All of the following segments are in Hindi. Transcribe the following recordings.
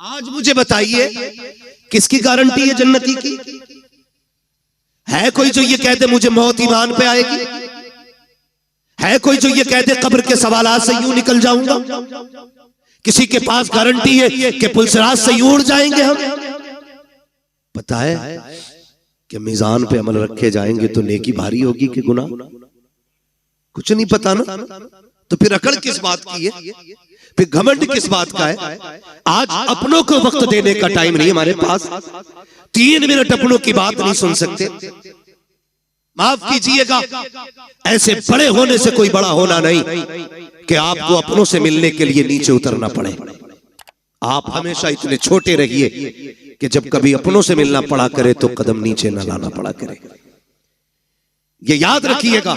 आज मुझे बताइए किसकी गारंटी है जन्नती की? है कोई जो ये कहते मुझे मौत ईमान पे आएगी? है कोई जो ये कहते कब्र के सवालात से यूं निकल जाऊंगा? किसी के पास गारंटी है कि पुलसराज से यूं उड़ जाएंगे हम? पता है कि मीजान पे अमल रखे जाएंगे तो नेकी भारी होगी कि गुनाह? कुछ नहीं पता ना। तो फिर अकड़ किस बात की है, फिर घमंड किस बात का है? आज अपनों को वक्त देने का टाइम नहीं हमारे पास। 3 मिनट अपनों की बात नहीं सुन सकते। माफ कीजिएगा, ऐसे बड़े होने से कोई बड़ा होना नहीं कि आपको अपनों से मिलने के लिए नीचे उतरना पड़े। आप हमेशा इतने छोटे रहिए कि जब कभी अपनों से मिलना पड़ा करे तो कदम नीचे न लाना पड़ा करे। ये याद रखिएगा,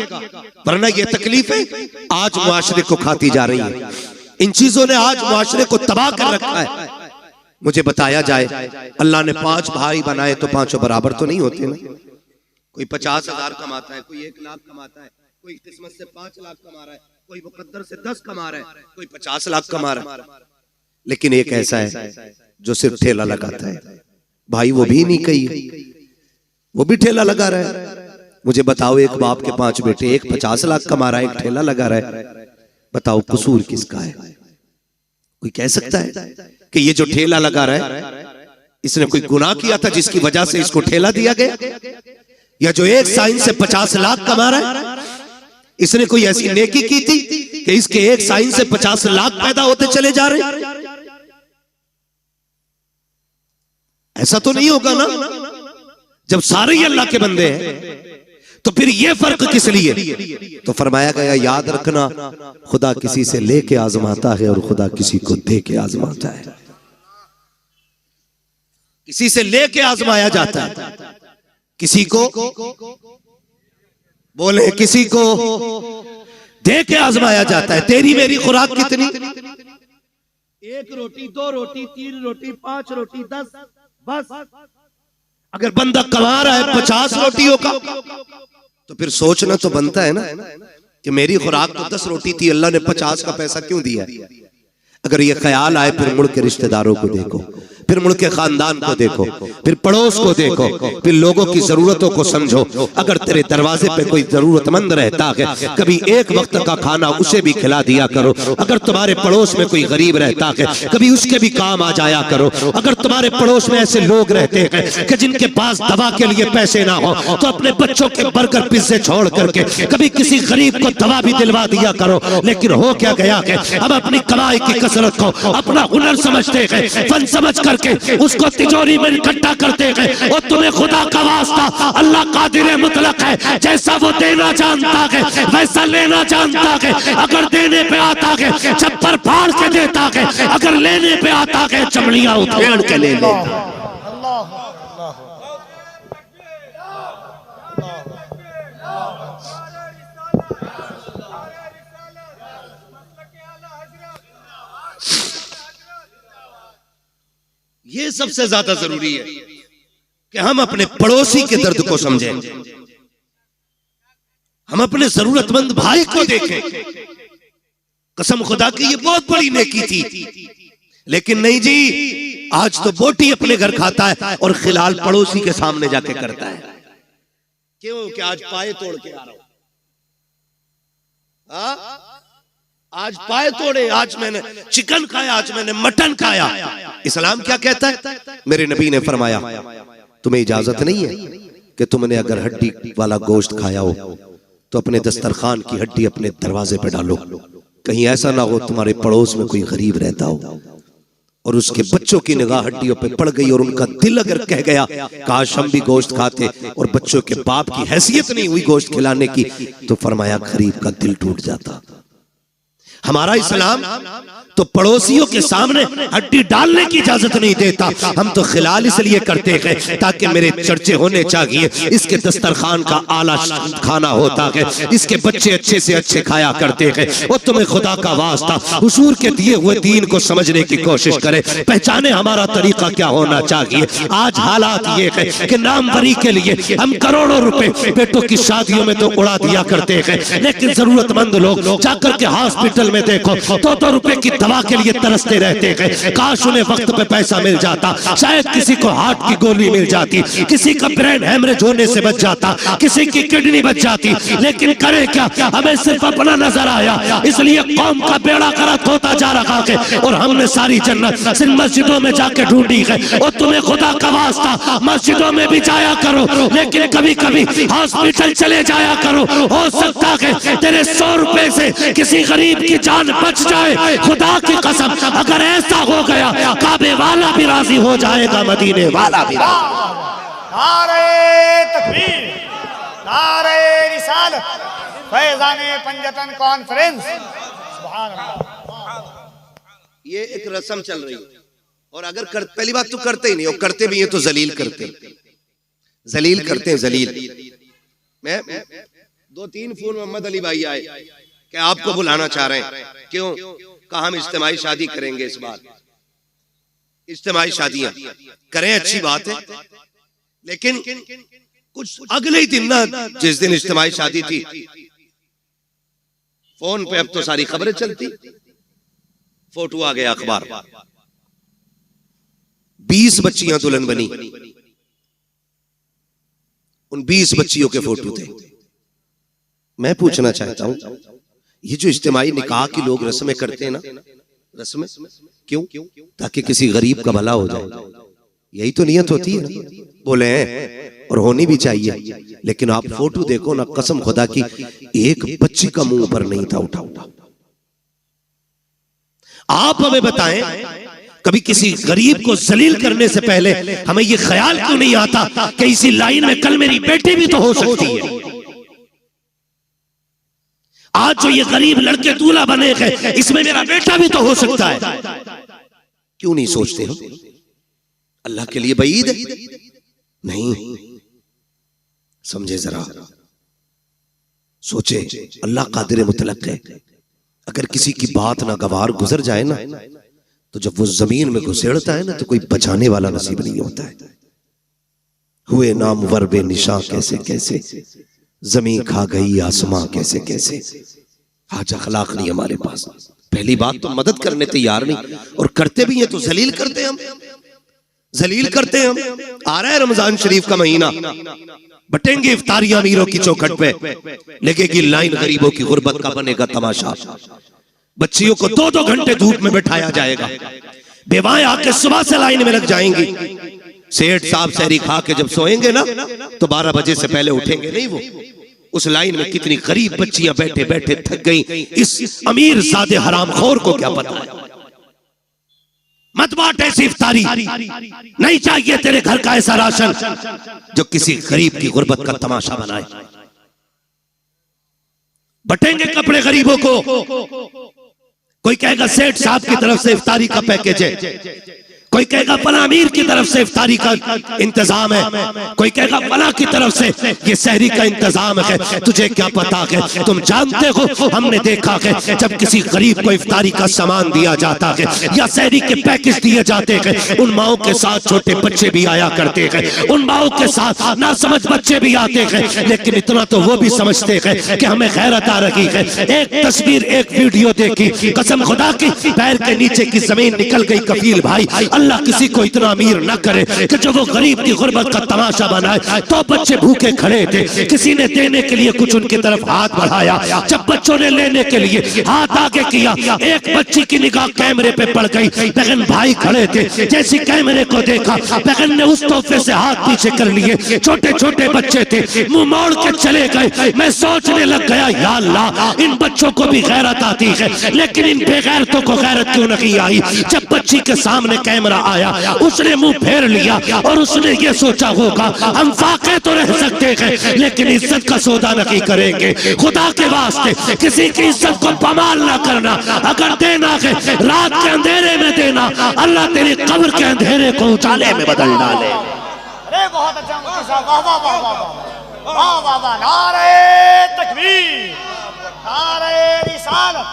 वरना ये तकलीफें आज मुआशरे को खाती जा रही है। इन चीजों ने आज मुआशरे को तबाह कर रखा है। मुझे बताया जाए, अल्लाह ने 5 भाई बनाए तो 5 बराबर तो नहीं होते ना। कोई 50,000 कमाता है, कोई 1 लाख कमाता है, कोई किस्मत से 5 लाख कमा रहा है, कोई मुकद्दर से 10 कमा रहा है, कोई 50 लाख कमा रहा है। लेकिन एक ऐसा है जो सिर्फ ठेला लगाता है। भाई वो भी नहीं कही, वो भी ठेला लगा रहा है। मुझे बताओ, एक बाप के 5 बेटे, एक 50 लाख कमा रहा है, एक ठेला लगा रहा है। बताओ कसूर किसका है? कोई कह सकता है कि ये जो ठेला लगा रहा है इसने कोई गुनाह किया था जिसकी वजह से इसको ठेला दिया गया? या जो एक साइन से 50 लाख कमा रहा है इसने कोई ऐसी नेकी की थी कि इसके एक साइन से 50 लाख पैदा होते चले जा रहे हैं? ऐसा तो नहीं होगा ना। जब सारे ही अल्लाह के बंदे हैं तो फिर ये फर्क किस लिए? तो फरमाया गया, याद रखना, खुदा किसी से लेके आजमाता है और खुदा किसी को दे के आजमाता है। किसी से लेके आजमाया जाता है, किसी को बोले, किसी को दे के आजमाया जाता है। तेरी मेरी खुराक कितनी? 1 रोटी, 2 रोटी, 3 रोटी, 5 रोटी, 10, बस। अगर बंदा कमा रहा है 50 रोटियों का तो फिर सोचना तो बनता है ना कि मेरी खुराक तो 10 रोटी थी, अल्लाह ने 50 का पैसा क्यों दिया? अगर ये ख्याल आए, फिर मुड़ के रिश्तेदारों को देखो, फिर मुड़ के खानदान को देखो, फिर पड़ोस को देखो, फिर लोगों की जरूरतों को समझो। अगर तेरे दरवाजे पे कोई जरूरतमंद रहता है, कभी एक वक्त का खाना उसे भी खिला दिया करो। अगर तुम्हारे पड़ोस में कोई गरीब रहता है, कभी उसके भी काम आ जाया करो। अगर तुम्हारे पड़ोस में ऐसे लोग रहते हैं कि जिनके पास दवा के लिए पैसे ना हो, तो अपने बच्चों के बर्गर पिज्जे छोड़ करके कभी किसी गरीब को दवा भी दिलवा दिया करो। लेकिन हो क्या गया कि अब अपनी कमाई की कसरत को अपना हुनर समझते हैं, फन समझ करके उसको तिजोरी में इकट्ठा करते हैं। और तुम्हें खुदा का वास्ता, अल्लाह कादिर मुतलक है, जैसा वो देना जानता है वैसा लेना जानता है। अगर देने पे आता है छप्पर फाड़ के देता है, अगर लेने पे आता है चमड़ियां उधेड़ के ले लेता। ये सबसे ज्यादा जरूरी है कि हम अपने पड़ोसी के दर्द को समझें, हम अपने जरूरतमंद भाई को देखें। कसम खुदा की ये बहुत बड़ी नेकी थी, लेकिन नहीं जी, आज तो बोटी अपने घर खाता है और खिलाल पड़ोसी के सामने जाके करता है। क्यों? कि आज पाए तोड़ के आ रहा हूं, आज पाए तोड़े, आज मैंने चिकन खाया, आज मैंने मटन खाया। इस्लाम क्या कहता है? मेरे नबी ने फरमाया, तुम्हें इजाजत नहीं है कि तुमने अगर हड्डी वाला गोश्त खाया हो तो अपने दस्तरखान की हड्डी अपने दरवाजे पे डालो। कहीं ऐसा ना हो तुम्हारे पड़ोस में कोई गरीब रहता हो और उसके बच्चों की निगाह हड्डियों पे पड़ गई और उनका दिल अगर कह गया काश हम भी गोश्त खाते, और बच्चों के बाप की हैसियत नहीं हुई गोश्त खिलाने की, तो फरमाया गरीब का दिल टूट जाता। हमारा इस्लाम तो पड़ोसियों के सामने हड्डी डालने की इजाजत नहीं देता। हम तो खिलाल इसलिए करते हैं ताकि मेरे चर्चे होने चाहिए, इसके दस्तरखान का आला खाना होता है, इसके बच्चे अच्छे से अच्छे खाया करते हैं। और तुम्हें खुदा का वास्ता हुजूर के दिए हुए दीन को समझने की कोशिश करें, पहचाने हमारा तरीका क्या होना चाहिए। आज हालात ये है कि नामवरी के लिए हम करोड़ों रुपए बेटों की शादियों में तो उड़ा दिया करते हैं, लेकिन जरूरतमंद लोग जाकर के हॉस्पिटल हॉस्पिटल में देखो 2-2 रुपए की दवा के लिए तरसते रहते हैं। काश उन्हें वक्त पे पैसा मिल जाता, शायद किसी को हार्ट की गोली मिल जाती, किसी का ब्रेन हेमरेज होने से बच जाता, किसी की किडनी बच जाती। लेकिन करे क्या, हमें सिर्फ अपना नजर आया, इसलिए कौम का बेड़ा गर्क होता जा रहा है। और हमने सारी जन्नत सिर्फ मस्जिदों में जाके ढूंढी है। और तुम्हें खुदा का वास्ता मस्जिदों में भी जाया करो, लेकिन कभी कभी हॉस्पिटल चले जाया करो। हो सकता है तेरे 100 रुपए से किसी गरीब की जान बच जाए। खुदा की कसम, अगर ऐसा हो गया काबे वाला भी राजी हो जाएगा, मदीने वाला भी। नारे तकबीर, नारे रिसालत, फैज़ाने पंजतन कॉन्फ्रेंस। सुभान अल्लाह। ये एक रस्म चल रही है, और अगर पहली बात तो करते ही नहीं, और करते भी हैं तो जलील करते हैं, जलील करते हैं, जलील। मैं 2-3 फोन मोहम्मद अली भाई आए कि आपको बुलाना चाह रहे हैं। क्यों? कहा हम इज्तिमाई शादी करेंगे इस बार। इज्तिमाई शादियां करें, अच्छी बात है, लेकिन कुछ अगले ही दिन ना, जिस दिन इज्तिमाई शादी थी, फोन पे अब तो सारी खबरें चलती, फोटो आ गया अखबार, 20 बच्चियां दुल्हन बनी, उन 20 बच्चियों के फोटो थे। मैं पूछना चाहता हूं, ये जो इज्तिमाई निकाह की लोग रस्में करते हैं ना, रस्में क्यों? ताकि किसी गरीब का भला हो जाए, यही तो नियत होती है ना। बोले हैं और होनी भी चाहिए, लेकिन आप फोटो देखो ना, कसम खुदा की एक बच्ची का मुंह पर नहीं था उठा। आप हमें बताएं, कभी किसी गरीब को जलील करने से पहले हमें यह ख्याल क्यों नहीं आता कि इसी लाइन में कल मेरी बेटी भी तो हो सकती है। आज जो ये गरीब लड़के दूल्हा बने हैं, इसमें मेरा बेटा भी तो हो सकता है। क्यों नहीं सोचते हम? अल्लाह के लिए बईद नहीं समझे, जरा सोचे। अल्लाह कादिर मुतलक है। अगर किसी की बात ना गवार गुजर जाए ना, तो जब वो जमीन में घुसेड़ता है ना, तो कोई बचाने वाला नसीब नहीं होता है। हुए नाम वर्बे निशा कैसे कैसे, जमीन खा गई आसमां कैसे कैसे। आज अखलाक नहीं हमारे पास। पहली बात तो मदद करने तैयार नहीं, और करते भी हैं तो जलील करते हैं हम, जलील करते हैं हम। आ रहा है रमजान शरीफ का महीना, बटेंगे इफ्तारियां अमीरों की चौखट पे, लगेगी लाइन गरीबों की गुर्बत का बनेगा तमाशा। बच्चियों को 2-2 घंटे धूप में बैठाया जाएगा, बेवाएं आके सुबह से लाइन में लग जाएंगी। सेठ साहब सहरी खा के जब सोएंगे ना, तो 12 बजे से पहले उठेंगे नहीं वो। उस लाइन में कितनी गरीब बच्चियां बैठे बैठे थक गई, इस अमीर ज़ादे हरामखोर को क्या पता। मत बांट ऐसी इफ्तारी, नहीं चाहिए तेरे घर का ऐसा राशन जो किसी गरीब की गुर्बत का तमाशा बनाए। बटेंगे कपड़े गरीबों को। कोई कहेगा सेठ साहब की तरफ से इफ्तारी का पैकेज है, कोई कहेगा फला अमीर की तरफ से इफ्तारी का इंतजाम है, कोई कहेगा फला की तरफ से ये सहरी का इंतजाम है। तुझे क्या पता है? तुम जानते हो, हमने देखा है जब किसी गरीब को इफ्तारी का सामान दिया जाता है या सहरी के पैकेज दिए जाते हैं, उन माओं के साथ छोटे बच्चे भी आया करते हैं, उन माओं के साथ ना समझ बच्चे भी आते हैं। लेकिन इतना तो वो भी समझते हैं कि हमें गैरत आ रही है। एक तस्वीर, एक वीडियो देखी, कसम खुदा की पैर के नीचे की जमीन निकल गई। कफील भाई, अल्लाह किसी को इतना अमीर न करे कि जो वो गरीब की गुर्बत का तमाशा बनाए। तो बच्चे भूखे खड़े थे, किसी ने देने के लिए कुछ उनकी तरफ हाथ बढ़ाया, जब बच्चों ने लेने के लिए हाथ आगे किया, एक बच्ची की निगाह कैमरे पे पड़ गई। बहन भाई खड़े थे, जैसे कैमरे को देखा, बहन ने उस तोहफे से हाथ पीछे कर लिए। छोटे छोटे बच्चे थे, मुंह मोड़ के चले गए। मैं सोचने लग गया, या अल्लाह, इन बच्चों को भी गैरत आती है, लेकिन इन बेगैरतों को गैरत क्यों नहीं आई? जब बच्ची के सामने कैमरा आया, उसने मुंह फेर लिया और उसने ये सोचा होगा हम फाके तो रह सकते हैं, लेकिन इज्जत का सौदा नहीं करेंगे। खुदा के वास्ते किसी की इज्जत को बमाल ना करना। अगर देना है रात के अंधेरे में देना, अल्लाह तेरी कब्र के अंधेरे को उजाले में बदल डाले। अरे बहुत अच्छा मुफ्ती साहब, वाह वाह वाह वाह वाह वाह वाह। नारे तकबीर, नारे रिसालत,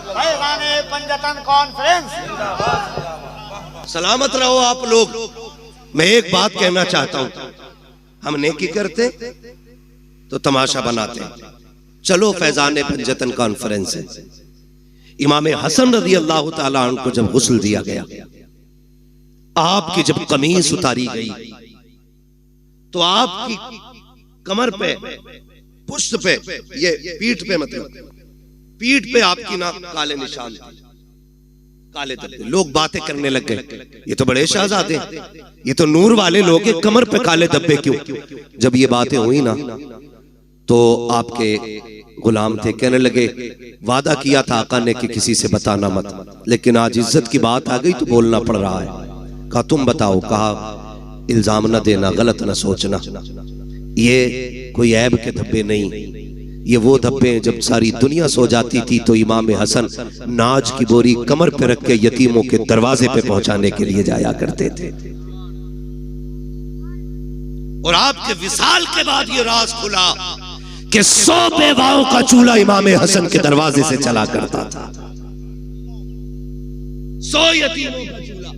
फैज़ाने पंजतन कॉन्फ्रेंस। सलामत रहो आप लोग। मैं एक बात कहना चाहता हूं, हम नेकी करते तो तमाशा बनाते। चलो फैज़ाने पंजतन कॉन्फ्रेंस है, इमाम हसन रज़ी अल्लाह ताला अन्हु को जब गुस्ल दिया गया, आपकी जब कमीज उतारी गई तो आपकी कमर पे, पुष्ट पे, ये पीठ पे, मतलब पीठ पे आपकी ना काले निशान थे, काले धब्बे। लोग बातें करने लग गए, ये तो बड़े शहजादे, ये तो नूर वाले लोग हैं, कमर पे काले धब्बे क्यों? जब ये बातें हुई ना तो आपके गुलाम थे, कहने लगे वादा किया था आका ने कि किसी से बताना मत, लेकिन आज इज्जत की बात आ गई तो बोलना पड़ रहा है। कहा तुम बताओ। कहा इल्जाम न देना, गलत न सोचना, ये कोई ऐब के धब्बे नहीं, ये वो धब्बे जब सारी दुनिया सो जाती थी तो इमाम हसन नाज की बोरी कमर पे रख के यतीमों के दरवाजे पे पहुंचाने के लिए जाया करते थे। और आपके विसाल के बाद ये राज खुला कि 100 बेवाओं का चूल्हा इमाम हसन के दरवाजे से चला करता था। 100 यतीमों का चूल्हा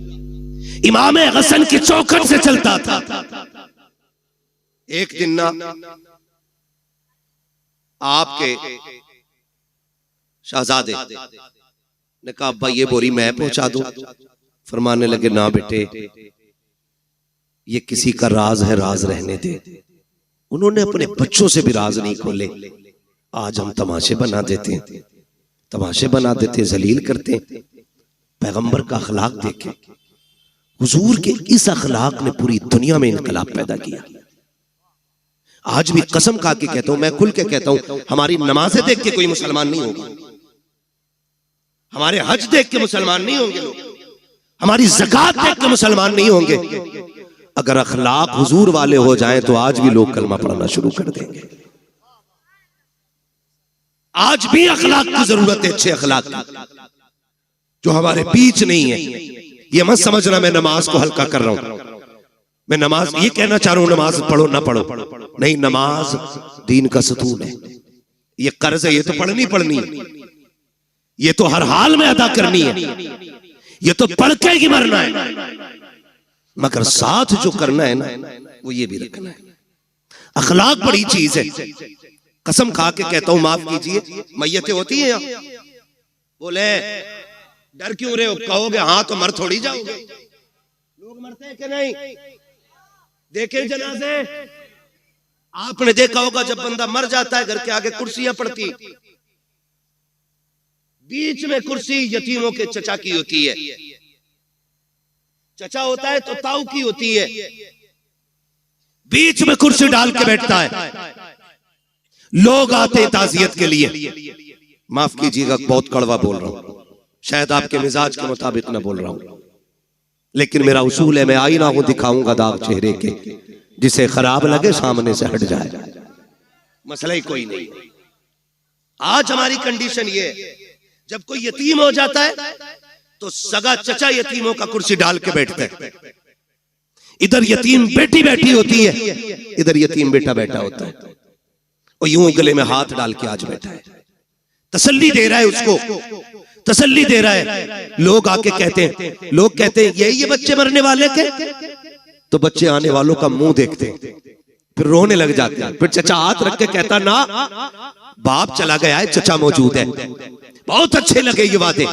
इमाम हसन की चौखट से चलता था। एक दिन ना आपके शहजादे ने कहा अब्बा ये बोरी मैं पहुंचा दूं। फरमाने लगे ना बेटे, ये किसी का राज है, राज रहने दे। उन्होंने अपने बच्चों से भी राज नहीं खोले। आज हम तमाशे बना देते हैं, तमाशे बना देते हैं, जलील करते हैं। पैगंबर का अखलाक देखे, हुजूर के इस अखलाक ने पूरी दुनिया में इनकलाब पैदा किया। आज भी कसम खा के कहता हूं, मैं खुल के कहता हूं, हमारी नमाजें देख के कोई मुसलमान नहीं होगा, हमारे हज देख के मुसलमान नहीं होंगे लोग, हमारी ज़कात देख के मुसलमान नहीं होंगे। अगर अखलाक हुजूर वाले हो जाएं तो आज भी लोग कलमा पढ़ना शुरू कर देंगे। आज भी अखलाक की जरूरत है, अच्छे अखलाक की, जो हमारे बीच नहीं है। ये मत समझना मैं नमाज को हल्का कर रहा हूं, मैं नमाज ये कहना चाह रहा हूं नमाज पढ़ो ना पढ़ो, नहीं, नमाज दीन का सतून है। ये कर्ज है, ये तो पढ़नी पढ़नी है, ये तो हर हाल में अदा करनी है, ये तो पढ़ के ही मरना है। मगर साथ जो करना है ना वो ये भी रखना है। अखलाक बड़ी चीज है। कसम खा के कहता हूं, माफ कीजिए, मैयतें होती हैं यहाँ, बोले डर क्यों रहे हो? कहोगे हाँ तो मर थोड़ी जाओगे। लोग मरते हैं कि नहीं? देखे जनाजे, आपने देखा होगा जब बंदा मर जाता है घर के आगे कुर्सियां पड़ती, बीच में कुर्सी यतीमों के चचा की होती है। चचा होता है तो ताऊ की होती है, बीच में कुर्सी डाल के बैठता है। लोग आते ताजियत के लिए। माफ कीजिएगा बहुत कड़वा बोल रहा हूं, शायद आपके मिजाज के मुताबिक ना बोल रहा हूं, लेकिन मेरा उसूल है, मैं आईना हूं, दिखाऊंगा दाग चेहरे के, जिसे खराब लगे सामने से हट जाए, मसला ही कोई नहीं। आज हमारी कंडीशन ये है, जब कोई यतीम हो जाता है तो सगा चचा यतीमों का कुर्सी डाल के बैठते हैं। इधर यतीम बेटी बैठी होती है, इधर यतीम बेटा बैठा होता है, और यूं गले में हाथ डाल के आज बैठा है, तसल्ली दे रहा है उसको, तसल्ली दे रहा है। लोग आके कहते हैं, लोग कहते हैं ये बच्चे मरने वाले के, तो बच्चे आने वालों का मुंह देखते हैं, फिर रोने लग जाते हैं। फिर चचा हाथ रख के कहता ना, बाप चला गया है, चचा मौजूद है। बहुत अच्छे लगे ये वादे,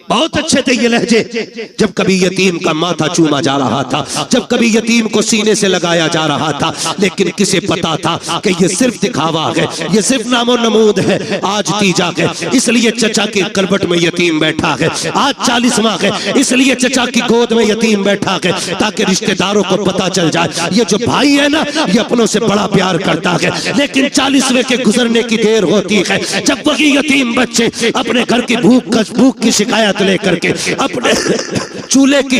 बहुत अच्छे थे ये लहजे। जब कभी यतीम का माथा चूमा जा रहा था, जब कभी यतीम को सीने से लगाया जा रहा था, लेकिन किसे पता था कि ये सिर्फ दिखावा है, ये सिर्फ नामो नमूद है। आज तीजा है इसलिए चचा की करबट में यतीम बैठा है, आज 40वां है इसलिए चचा की गोद में यतीम बैठा है, ताकि रिश्तेदारों को पता चल जाए ये जो भाई है ना ये अपनों से बड़ा प्यार करता है। लेकिन 40वें के गुजरने की देर होती है, जब वही यतीम बच्चे अपने घर की भूख की शिकायत लेकर के, अपने चूल्हे की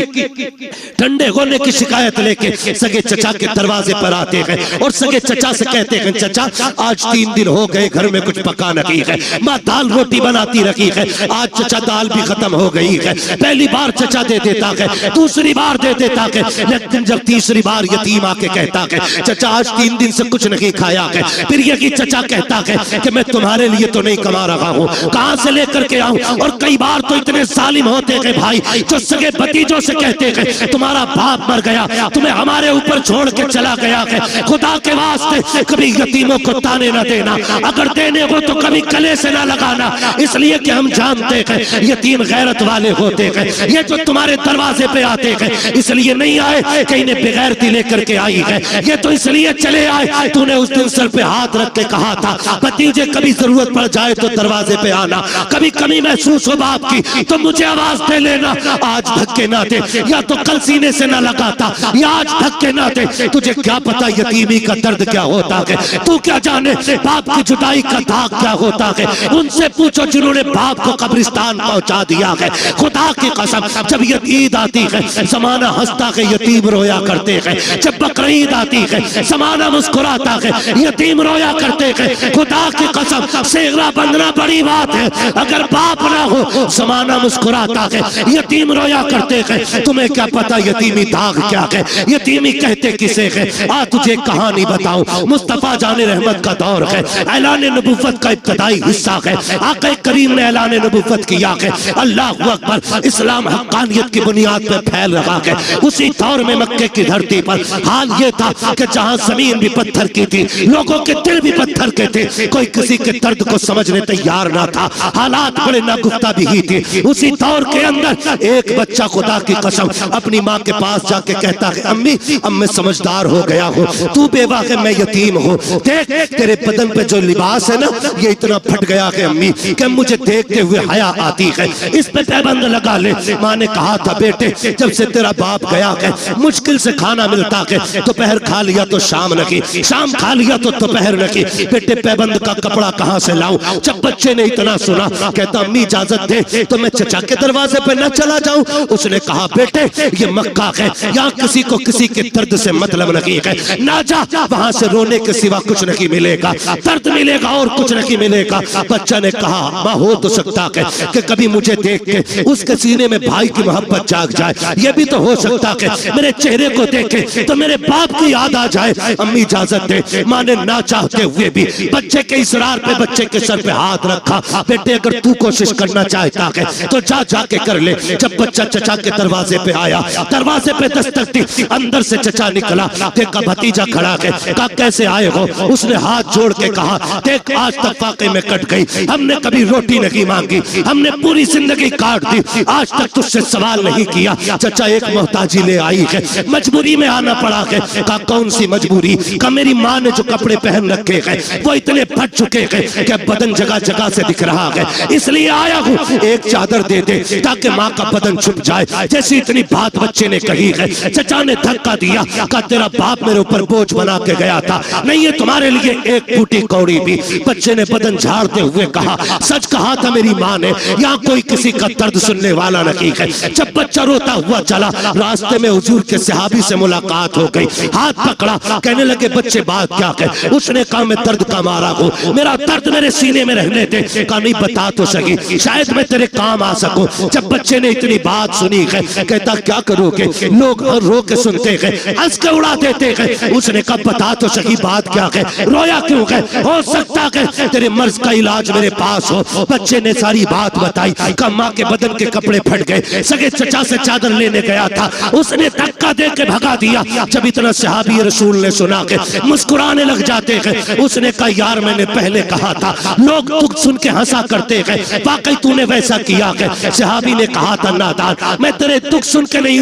ठंडे होने की शिकायत लेके सगे चचा के दरवाजे पर आते हैं और सगे चचा से कहते हैं चचा आज 3 दिन हो गए घर में कुछ पका नहीं है, माँ दाल रोटी बनाती रखी है, आज चचा दाल भी खत्म हो गई है। पहली बार चचा दे देता है, दूसरी बार दे देता है, लेकिन जब तीसरी बार यतीम आके कहता है चचा आज 3 दिन से कुछ नहीं खाया है, फिर यही चचा कहता है कि मैं तुम्हारे लिए तो नहीं कमा रहा हूँ, कहां से लेकर के आऊं। और कई बार तो इतने जालिम होते हैं भाई, जो सगे भतीजों से कहते हैं तुम्हारा बाप मर गया, तुम्हें हमारे ऊपर छोड़ के चला गया है, खुदा के वास्ते कभी यतीमों को ताने न देना, अगर देने हो तो कभी गले से ना लगाना, इसलिए कि हम जानते हैं यतीम गैरत वाले होते हैं। ये जो तुम्हारे दरवाजे पे आते हैं इसलिए नहीं आए कि इन्हें बेगैरती लेकर के आई है, ये तो इसलिए चले आए तूने उस दिन सर पे हाथ रख के कहा था भतीजे कभी जरूरत पड़ जाए तो दरवाजे पे आना, कभी कमी महसूस हो बाप की तो मुझे आवाज दे लेना। आज धक्के ना दे, या तो कल सीने से ना लगाता, या आज धक्के ना दे। तुझे क्या पता यतीमी का दर्द क्या होता है, तू क्या जाने बाप की जुदाई का दाग क्या होता है। उनसे पूछो जिन्होंने बाप को कब्रिस्तान पहुंचा दिया है। खुदा की कसम, जब ईद आती है जमाना हंसता है, यतीम रोया करते हैं। जब बकरीद आती है जमाना मुस्कुराता है, यतीम रोया करते हैं। खुदा की कसम, सेगरा बंधना बड़ी बात है, अगर बाप ना हो जमाना मुस्कुराता है, यतीम रोया करते हैं। तुम्हें क्या पता यतीमी दाग क्या है, यतीमी कहते किसे है। आ तुझे कहानी बताऊं, मुस्तफा जाने रहमत का दौर है, ऐलान नबुव्वत का इब्तदाई हिस्सा है। आक़ा करीम ने ऐलान नबुव्वत किया है, अल्लाहु अकबर, इस्लाम हक़ानियत की बुनियाद पर फैल रहा है। उसी दौर में मक्के की धरती पर हाल ये था कि जहां जमीन भी पत्थर की थी, लोगों के दिल भी पत्थर के थे, कोई किसी के दर्द को समझने तैयार ना था, हालात बड़े नागुफ्ता भी ही थे। उसी दौर के अंदर एक बच्चा खुदा की कसम अपनी माँ के पास जाके कहता है अम्मी अब मैं समझदार हो गया हूँ, तू बेवा है मैं यतीम हूँ, देख तेरे बदन पे जो लिबास है ना ये इतना फट गया है अम्मी कि मुझे देखते हुए हया आती है, इस पे पैबंद लगा ले। माँ ने कहा था बेटे जब से तेरा बाप गया है मुश्किल से खाना मिलता है, दोपहर खा लिया तो शाम नहीं, शाम खा लिया तो दोपहर नहीं, बेटे पैबंद का कपड़ा कहाँ से लाऊं। जब बच्चे ने इतना सुना कहता अम्मी इजाजत दे तो मैं चचा के दरवाजे पे न चला जाऊं। उसने कहा बेटे ये मक्का है, यहाँ किसी को किसी के दर्द से मतलब नहीं है, ना जा, वहां से रोने के सिवा कुछ नहीं मिलेगा, दर्द मिलेगा और कुछ नहीं मिलेगा। बच्चा ने कहा माँ हो तो सकता है कि कभी मुझे देख के उसके सीने में भाई की मोहब्बत जाग जाए, ये भी तो हो सकता है मेरे चेहरे को देखे तो मेरे बाप की याद आ जाए। अम्मी इजाजत दे। माँ ने ना चाहते हुए भी बच्चे के इसरार पे बच्चे के सर पे हाथ रखा, बेटे अगर तू कोशिश करना चाहता है तो जा जाके कर ले। जब बच्चा चचा के दरवाजे पे आया, दरवाजे पे दस्तक दी, अंदर से चचा निकला, देखा भतीजा खड़ा है, कहा कैसे आए हो। उसने हाथ जोड़ के कहा देख आज तक वाकई में कट गई, हमने कभी रोटी नहीं मांगी, हमने पूरी जिंदगी काट दी, आज तक तुझसे सवाल नहीं किया। चचा एक मोहताजी ले आई है, मजबूरी में आना पड़ा है। कहा कौन सी मजबूरी। कहा मेरी माँ ने जो कपड़े पहन रखे हैं वो इतने फट चुके हैं कि बदन जगह जगह से दिख रहा है, इसलिए आया हूँ एक चादर दे दे ताकि माँ का बदन छुप जाए। जैसी इतनी बात बच्चे ने कही है, चचा ने धक्का दिया, कहा तेरा बाप मेरे ऊपर बोझ बना के गया था, नहीं है तुम्हारे लिए एक फूटी कौड़ी भी। बच्चे ने बदन झाड़ते हुए कहा सच कहा था मेरी माँ ने, यहाँ कोई किसी का दर्द सुनने वाला नहीं है। जब बच्चा रोता हुआ चला, रास्ते में हुजूर के सहाबी से मुलाकात हो गई, हाथ पकड़ा, कहने लगे बच्चे बात क्या है। उसने कहा मैं दर्द का मारा हूँ, मेरा दर्द मेरे सीने में रहने दे। कहा नहीं बता तो सही, शायद मैं तेरे काम आ सकूं। जब बच्चे ने इतनी बात सुनी है, कहता क्या करोगे, लोग रो के सुनते हैं, हंस के उड़ा देते हैं। उसने कहा बता तो सही बात क्या है, रोया क्यों है, हो सकता है तेरे मर्ज का इलाज मेरे पास हो। बच्चे ने सारी बात बताई। कहा माँ के बदन के कपड़े फट गए, सगे चचा से चादर लेने गया था, उसने धक्का दे के भगा दिया। जब इतना सहाबी रसूल ने सुना के मुस्कुराने लग जाते हैं। उसने कहा यार मैंने पहले कहा था, लोग दुख सुन के हंसा करते हैं, वाकई तूने वैसा किया है। सहाबी ने कहा था नादान, मैं तेरे दुख सुन के नहीं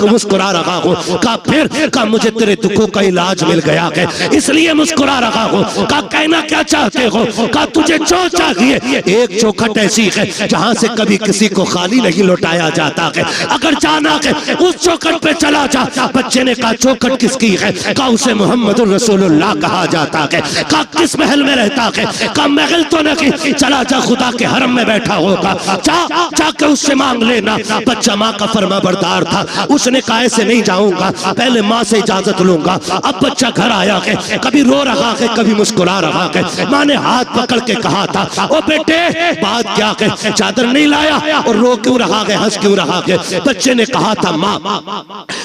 मुस्कुरा रहा हूँ। कहा फिर, कहा मुझे तेरे दुखों का इलाज मिल गया है इसलिए मुस्कुरा रहा हूँ। कहा कहना क्या चाहते हो। कहा तुझे जो चाहिए, एक चौखट ऐसी है जहाँ से कभी किसी को खाली नहीं लौटाया जाता है, अगर जाना है उस चौखट पे चला जा। बच्चे ने कहा चौखट किसकी है। कहा उसे मोहम्मद रसूलुल्लाह कहा जाता है। कहा किस महल में रहता है। कहा महल तो नहीं, चला जा खुदा के हरम में बैठा होगा, जाके उससे मांग लेना। बच्चा माँ का फरमा बरदार था, उसने कहा ऐसे नहीं जाऊंगा, पहले माँ से इजाजत लूंगा। अब बच्चा घर आया है, कभी रो रहा है कभी मुस्कुरा रहा है। माँ ने हाथ पकड़ के कहा था ओ बेटे बात क्या है, चादर नहीं लाया और रो क्यों रहा है, हंस क्यों रहा है। बच्चे ने कहा था माँ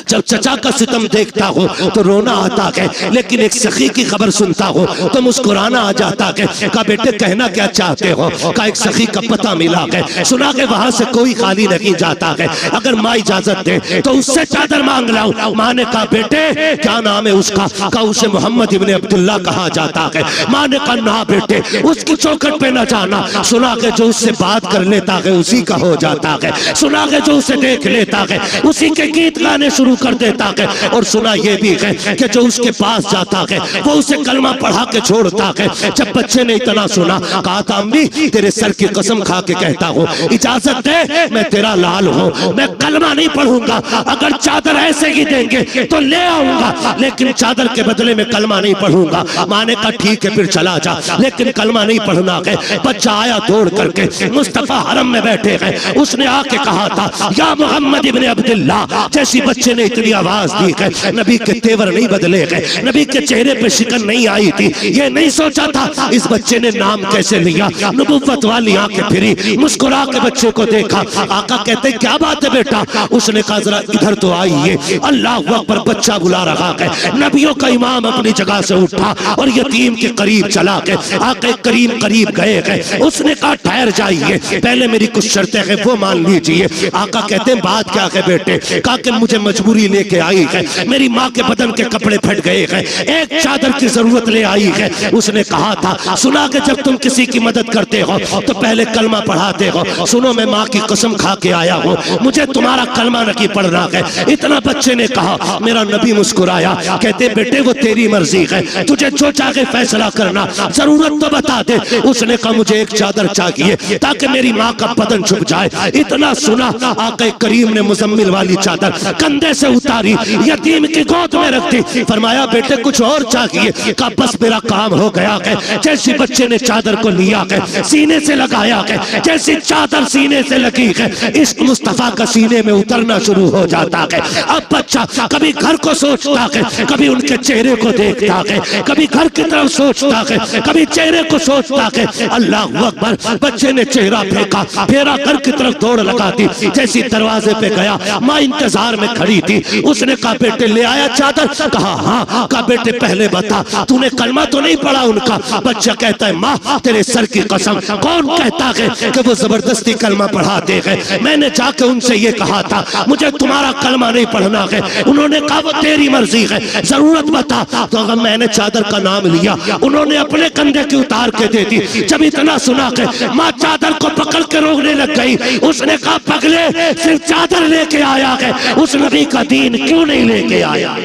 जब चचा का सितम देखता हो तो रोना आता है, लेकिन एक सखी की खबर सुनता हो तो मुस्कुराना आ जाता है। कहा बेटे कहना क्या चाहते हो। का एक सखी का पता मिला है, सुना के वहां से कोई खाली नहीं जाता है, अगर माँ इजाजत दे तो उससे चादर मांग लाओ। माँ ने कहा बेटे क्या नाम है उसका? कहा उसे मोहम्मद इब्ने अब्दुल्ला कहा जाता है। माँ ने कहा ना बेटे उसकी चौखट पे न जाना, सुना के जो उससे बात कर लेता है उसी का हो जाता है, सुना के जो उसे देख लेता है उसी के गीत गाने शुरू कर देता है, और सुना ये भी है कि जो उसके पास जाता है वो उसे कलमा पढ़ा के छोड़ता है। जब बच्चे ने इतना सुना कहा था अम्मी तेरे सर की कसम खा के कहता हूँ इजाजत दे, मैं तेरा लाल हूँ, मैं कलमा नहीं पढ़ूंगा, अगर चादर ऐसे ही देंगे तो ले आऊंगा, लेकिन चादर के बदले में कलमा नहीं पढ़ूंगा। माँ ने कहा ठीक है फिर चला जा, लेकिन कलमा नहीं पढ़ना है। बच्चा आया दौड़ करके, मुस्तफा हरम में बैठे हैं, उसने आके कहा था या मोहम्मद इब्ने अब्दुल्ला। जैसी बच्चे ने इतनी आवाज दी है, नबी के तेवर नहीं बदले गए, नबी के चेहरे पे शिकन नहीं आई थी, ये नहीं सोचा था इस बच्चे ने नाम कैसे लिया। नबुव्वत वाली आंखें फिरी, मुस्कुरा के बच्चे को देखा। आका कहते क्या बात है बेटा? उसने कहा जरा इधर तो आइए। अल्लाह अकबर, बच्चा बुला रहा है। नबियों का इमाम अपनी जगह से उठा और यतीम के करीब चला के आके करीम करीब गए। उसने कहा ठहर जाइए, पहले मेरी कुछ शर्तें हैं वो मान लीजिए। आका कहते हैं बात क्या है बेटे? कहा कि मुझे मजबूरी लेके आई है, मेरी माँ के बदन के कपड़े फट गए हैं, एक चादर की जरूरत ले आई है। उसने कहा था सुना के जब तुम किसी की मदद करते हो तो पहले कलमा पढ़ाते हो, सुनो मैं माँ की कसम खा के आया हूँ, मुझे तुम्हारा कलमा नहीं पढ़ना है। इतना बच्चे ने कहा। मेरा नबी मुस्कुराया, कहते बेटे वो तेरी मर्जी है, तुझे जो चाहे फैसला करना, जरूरत तो बता दे। उसने कहा मुझे एक चादर चाहिए ताकि मेरी माँ का बदन छुप जाए। इतना सुना आके करीम ने मुजम्मिल वाली चादर कंधे से उतारी, यतीम की गोद में रख दी। फरमाया बेटे कुछ और चाहिए? कहा बस मेरा काम हो गया है। जैसे बच्चे ने चादर को लिया है, सीने से लगाया है, जैसी चादर सीने से लगी है, इश्क मुस्तफा का सीने में उतरना शुरू हो जाता है। अब बच्चा कभी घर को सोचता है, कभी उनके चेहरे को देखता है, कभी घर की तरफ सोचता है, कभी चेहरे को सोचता है। अल्लाह अकबर, बच्चे ने चेहरा फेंका, फेरा घर की तरफ दौड़ लगा दी। जैसी दरवाजे पे गया, माँ इंतजार में खड़ी थी। उसने कहा बेटे ले आया चादर? कहा हाँ। कहा बेटे पहले बता तूने कलमा तो नहीं पढ़ा उनका? बच्चा कहता है माँ तेरे सर की कसम, कौन कहता है कि वो जबरदस्ती कलमा पढ़ाते हैं? मैंने जाके उनसे ये कहा था मुझे तुम्हारा कलमा नहीं पढ़ना है। उन्होंने कहा वो तेरी मर्जी है, जरूरत बता। तो अगर मैंने चादर का नाम लिया, उन्होंने अपने कंधे की उतार के दे दी। जब इतना सुना के माँ चादर को पकड़ के रोकने लग गई। उसने कहा पगले सिर्फ चादर लेके आया है, उस नबी का दीन क्यों नहीं लेके आया?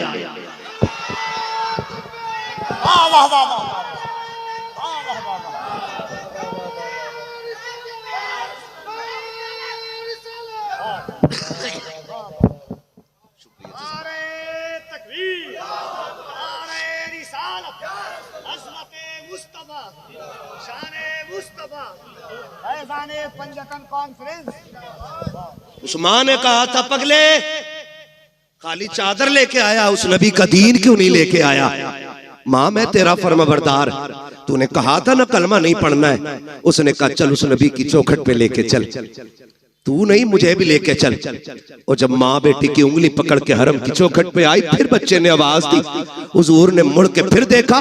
वाह वाह वाह वाह पंजतन कॉन्फ्रेंस। उस्मान ने कहा था पगले खाली चादर लेके आया, उस नबी का दीन क्यों नहीं लेके आया? माँ मैं तेरा फर्माबरदार, तूने कहा था ना कलमा नहीं पढ़ना है। उसने कहा चल उस नबी की चौखट पे लेके चल, तू नहीं मुझे भी लेके चल। और जब माँ बेटी की उंगली पकड़ के हरम की चौखट पे आई, फिर बच्चे ने आवाज दी। हुजूर ने मुड़ के फिर देखा,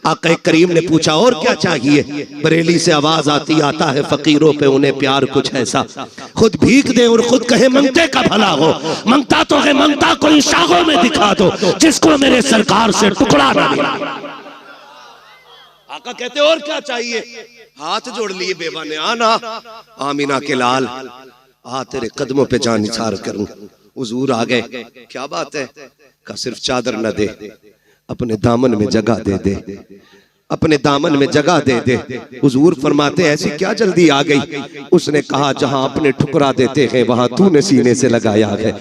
आका करीम ने पूछा और क्या चाहिए? बरेली से आवाज आती आता है फकीरों पे उन्हें प्यार कुछ ऐसा, खुद भीख दे और खुद कहे मंगते का भला हो। मंगता तो है, मंगता कोई शाखों में दिखा दो जिसको मेरे सरकार से टुकड़ा ना मिला। आका कहते और क्या चाहिए? हाथ जोड़ लिए बेवा ने, आना आमीना के लाल, आ तेरे कदमों पे जान निसार करूं। हुजूर आ गए, क्या बात है? का सिर्फ चादर न दे, अपने दामन में जगह दे दे, अपने दामन में जगह दे दे। हुजूर फरमाते ऐसी क्या जल्दी आ गई? उसने कहा जहां अपने ठुकरा देते हैं वहां तूने सीने से लगाया है,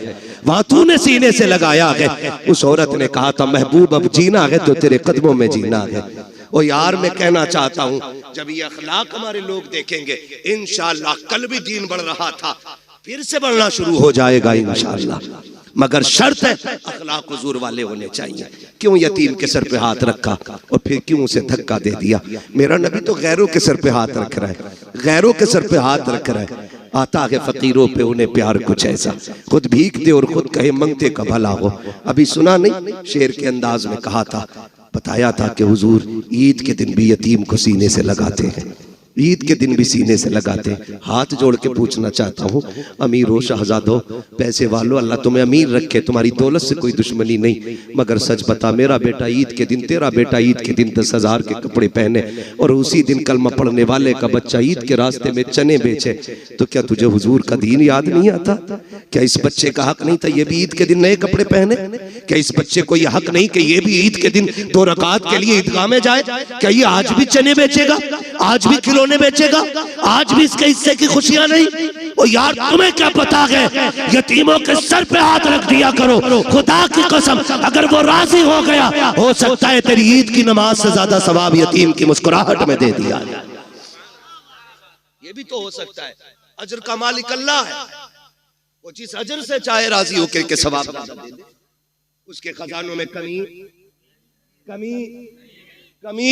वहां तूने सीने से लगाया है। उस औरत ने कहा था महबूब अब जीना है तो तेरे कदमों में जीना है। ओ यार मैं कहना चाहता हूँ जब ये अखलाक हमारे लोग देखेंगे इंशाअल्लाह, कल भी दीन बढ़ रहा था फिर से बढ़ना शुरू हो जाएगा इंशाअल्लाह, मगर शर्त है अखलाक हुजूर वाले होने चाहिए। क्यों यतीम के सर पे हाथ रखा और फिर क्यों उसे धक्का दे दिया? मेरा नबी तो गैरों के सर पे हाथ रख रहा है, गैरों के सर पे हाथ रख रहा है। आता है फकीरों पे उन्हें प्यार कुछ ऐसा, खुद भीख दे और खुद कहे मंगते का भला हो। अभी सुना नहीं शेर के अंदाज में कहा था, बताया था कि हुजूर ईद के दिन भी यतीम को सीने से लगाते हैं, ईद के दिन भी सीने से लगाते। हाथ जोड़ के पूछना चाहता हूँ, अमीर हो, शहजादो, पैसे वालों, अल्लाह तुम्हें अमीर रखे, तुम्हारी दौलत से कोई दुश्मनी नहीं, मगर सच बता, मेरा बेटा ईद के दिन, तेरा बेटा ईद के दिन 10,000 के कपड़े पहने और उसी दिन कलमा पढ़ने वाले का बच्चा ईद के रास्ते में चने बेचे, तो क्या तुझे हुजूर का दीन याद नहीं आता? क्या इस बच्चे का हक नहीं था ये भी ईद के दिन नए कपड़े पहने? क्या इस बच्चे को यह हक नहीं कि ये भी ईद के दिन 2 रकात के लिए ईदगाह में जाए? क्या ये आज भी चने बेचेगा, आज भी खिलौने बेचेगा, आज भी इसके हिस्से की खुशियां नहीं? ओ यार, तुम्हें क्या पता है, यतीमों के सर पे हाथ रख दिया करो, खुदा की कसम, अगर वो राजी हो गया, हो सकता है तेरी ईद की नमाज से ज्यादा सवाब यतीम की मुस्कुराहट में दे दिया। ये भी तो हो सकता है। अजर का मालिक अल्लाह है, वो जिस अजर से चाहे राजी होकर के सवाब ज्यादा दे दे। उसके खजानों में कमी कमी कमी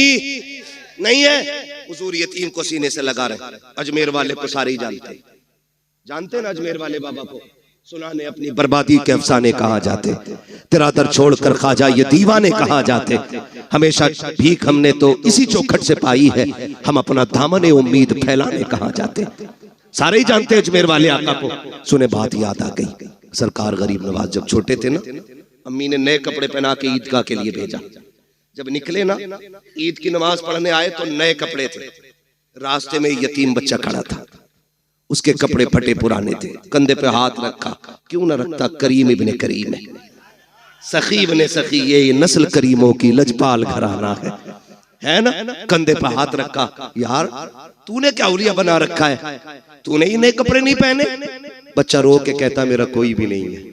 नहीं है। हुजूर यतीम को सीने से लगा रहे। अजमेर वाले को सारे ही जानते ना, अजमेर वाले बाबा को सुनाने अपनी बर्बादी के अफसाने कहा जाते, तेरा दर छोड़कर ख्वाजा ये दीवाने कहा जाते, हमेशा भीख हमने तो इसी चौखट से पाई है, हम अपना दामन उम्मीद फैलाने कहा जाते। सारे ही जानते अजमेर वाले आका को। सुने बात याद आ गई, सरकार गरीब नवाज जब छोटे थे ना, अम्मी ने नए कपड़े पहना के ईदगाह के लिए भेजा। जब निकले ना, ईद की नमाज पढ़ने आए तो नए कपड़े थे। रास्ते में यतीम बच्चा खड़ा था, उसके कपड़े फटे पुराने थे, कंधे पे हाथ रखा। क्यों ना रखता, करीम इब्ने करीम है, सखी इब्ने सखी, ये नस्ल करीमों की लजपाल घराना है ना। कंधे पे हाथ रखा, यार तूने क्या उलिया बना रखा है, तूने ही नए कपड़े नहीं पहने? बच्चा रो के कहता, मेरा कोई भी नहीं है,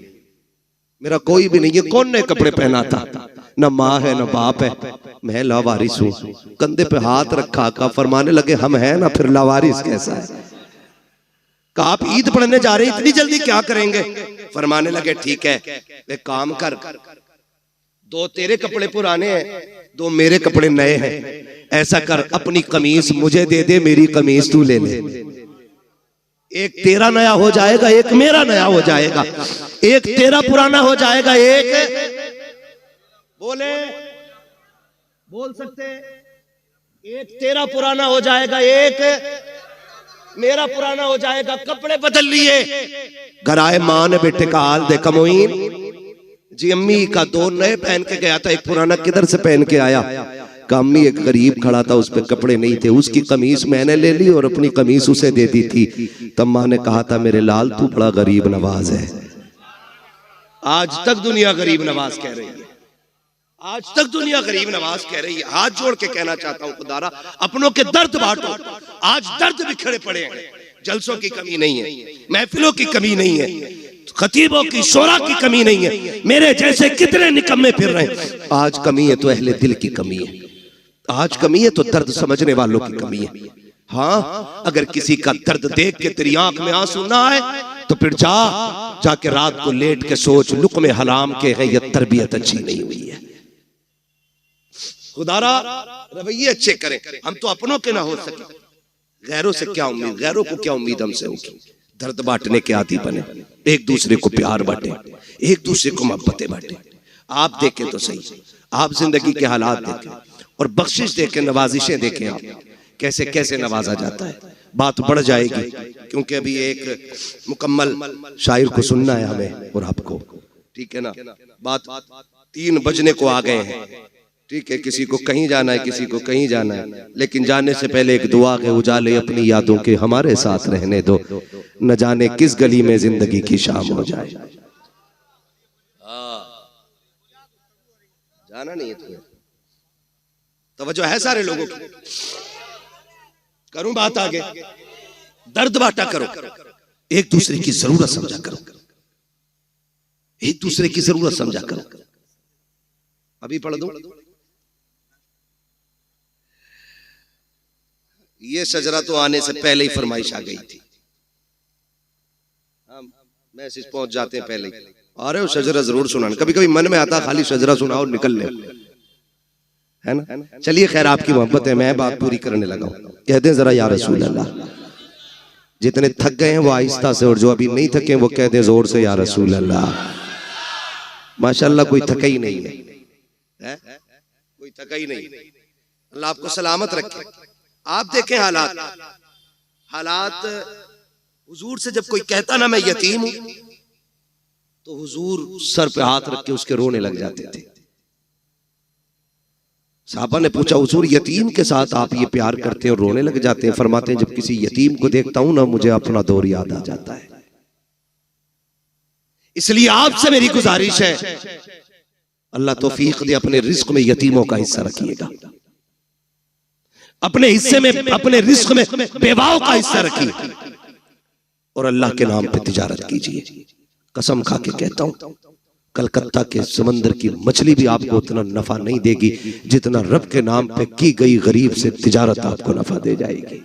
मेरा कोई भी नहीं है। कौन नए कपड़े पहना था? न माँ है न बाप है, मैं लावारिस हूँ। कंधे पे हाथ रखा का फरमाने लगे, हम हैं ना, फिर लावारिस कैसा है? कहा आप ईद पढ़ने जा रहे हैं, इतनी जल्दी क्या करेंगे? फरमाने लगे, ठीक है, एक काम कर, 2 तेरे कपड़े पुराने हैं, 2 मेरे कपड़े नए हैं। ऐसा कर, अपनी कमीज मुझे दे दे, मेरी कमीज तू ले ले। एक तेरा नया हो जाएगा, एक मेरा नया हो जाएगा। एक तेरा पुराना हो जाएगा, एक बोल सकते, एक तेरा पुराना हो जाएगा, एक मेरा पुराना हो जाएगा। कपड़े बदल लिए। घर आए, माँ ने बेटे का हाल देखा। मोइन जी, अम्मी का 2 नए पहन के गया था, एक पुराना किधर से पहन के आया? का अम्मी, एक गरीब खड़ा था, उस पे कपड़े नहीं थे, उसकी कमीज मैंने ले ली और अपनी कमीज उसे दे दी थी। तब माँ ने कहा था, मेरे लाल तू बड़ा गरीब नवाज है। आज तक दुनिया गरीब नवाज कह रही है, आज तक दुनिया गरीब नवाज कह रही है। हाथ जोड़ के कहना चाहता हूं, खुदारा अपनों के दर्द बांटो। आज दर्द बिखरे पड़े हैं, जलसों की कमी नहीं है, महफिलों की कमी नहीं है, खतीबों की शोरा की कमी नहीं है, मेरे जैसे कितने निकम्मे फिर रहे हैं। आज कमी है तो अहले दिल की कमी है, आज कमी है तो दर्द समझने वालों की कमी है। हाँ, अगर किसी का दर्द देख के तेरी आंख में आंसू ना आए तो फिर जाके रात को लेट के सोच, लुक़्मे हराम के है, ये तरबियत अच्छी नहीं हुई है। खुदारा रवैये अच्छे करें, हम तो अपनों के ना हो सके, गैरों से क्या उम्मीद, गैरों को क्या उम्मीद हमसे होगी? दर्द बांटने के आदी बने, एक दूसरे को प्यार बांटे, एक दूसरे को मोहब्बतें बांटे। आप देखें तो सही, आप जिंदगी के हालात देखें और बख्शिश देखें, नवाजिशें देखें, आप कैसे कैसे नवाजा जाता है। बात बढ़ जाएगी, क्योंकि अभी एक मुकम्मल शायर को सुनना है हमें और आपको, ठीक है ना। बात 3 बजने को आ गए हैं, ठीक है, किसी को कहीं जाना है, किसी को कहीं जाना है, लेकिन जाने से पहले एक दुआ के उजाले अपनी यादों के हमारे साथ रहने दो, न जाने किस गली में जिंदगी की शाम हो जाए। जाना नहीं है तुम्हें, तवज्जो है सारे लोगों की। करूं बात आगे, दर्द बांटा करो, एक दूसरे की जरूरत समझा करो, एक दूसरे की जरूरत समझा करो। अभी पढ़ दो, ये शजरा तो आने से पहले ही फरमाइश आ गई थी। मैसेज पहुंच जाते हैं पहले ही, अरे वो शजरा जरूर सुनाना। कभी कभी मन में आता खाली शजरा सुनाओ निकल ले, है ना। चलिए खैर, आपकी मोहब्बत है, मैं बात पूरी करने लगा हूं। कहते हैं जरा या रसूल अल्लाह। जितने थक गए हैं वो आहिस्ता से, और जो अभी नहीं थके वो कहते हैं जोर से या रसूल अल्लाह। माशाल्लाह कोई थका ही नहीं है, कोई थका ही नहीं। अल्लाह आपको सलामत रखे, आप देखें हालात, हालात हुजूर से जब कोई कहता ना मैं यतीम हूं, तो हुजूर सर पे हाथ रख के उसके रोने लग जाते थे। साहबा ने पूछा, हुजूर यतीम के साथ आप ये प्यार करते हैं और रोने लग जाते हैं? फरमाते हैं, जब किसी यतीम को देखता हूं ना, मुझे अपना दौर याद आ जाता है। इसलिए आपसे मेरी गुजारिश है, अल्लाह तौफीक दे, अपने रिस्क में यतीमों का हिस्सा रखिएगा, अपने हिस्से में, अपने रिस्क में बेवाओं का हिस्सा रखिए और अल्लाह के नाम पे तिजारत कीजिए। कसम खा के कहता हूं, कलकत्ता के समंदर की मछली भी आपको उतना नफा नहीं देगी जितना रब के नाम पे की गई गरीब से तिजारत आपको नफा दे जाएगी।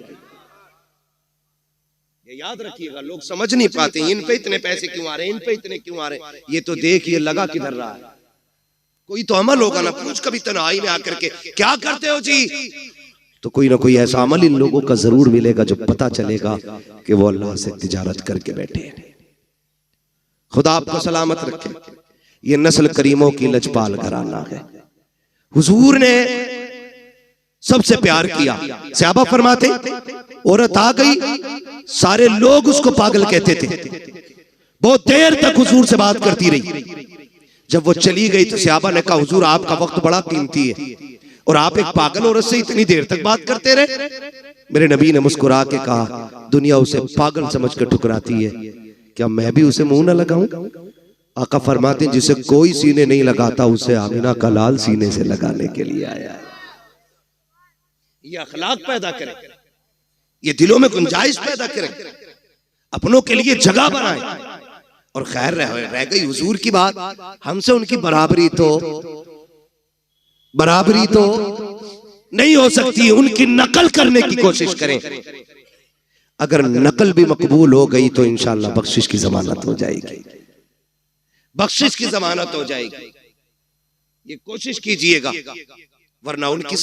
ये याद रखिएगा, लोग समझ नहीं पाते इन पे इतने पैसे क्यों आ रहे हैं, इन पे इतने क्यों आ रहे हैं। ये तो देखिए लगा किधर रहा है, कोई तो अमल होगा ना। पूछ कभी तन्हाई में आकर के क्या करते हो जी, तो कोई ना कोई ऐसा अमल इन लोगों का जरूर मिलेगा जो पता चलेगा कि वो अल्लाह से तिजारत करके बैठे हैं। खुदा आपको सलामत रखे। ये नस्ल करीमों की लजपाल घराना है। हुजूर ने सबसे प्यार किया। सहाबा फरमाते, औरत आ गई, सारे लोग उसको पागल कहते थे। बहुत देर तक हुजूर से बात करती रही। जब वो चली गई तो सहाबा ने कहा, हुजूर आपका वक्त बड़ा कीमती है और आप एक पागल औरत से इतनी देर तक बात करते रहे। मेरे नबी ने मुस्कुरा के कहा, दुनिया उसे पागल समझ कर ठुकराती है, क्या मैं भी उसे मुंह न लगाऊं? आका फरमाते हैं, जिसे कोई सीने नहीं लगाता उसे आमिना का लाल सीने से लगाने के लिए आया है। ये अखलाक पैदा करे, ये दिलों में गुंजाइश पैदा करे, अपनों के लिए जगह बनाए। और खैर रह गई हुजूर की बात, हमसे उनकी बराबरी तो नहीं हो सकती। उनकी नकल करने की कोशिश करें। अगर नकल भी मकबूल हो गई तो इंशाअल्लाह बख्शिश की जमानत हो जाएगी, बख्शिश की जमानत हो जाएगी। ये कोशिश कीजिएगा, वरना उनकी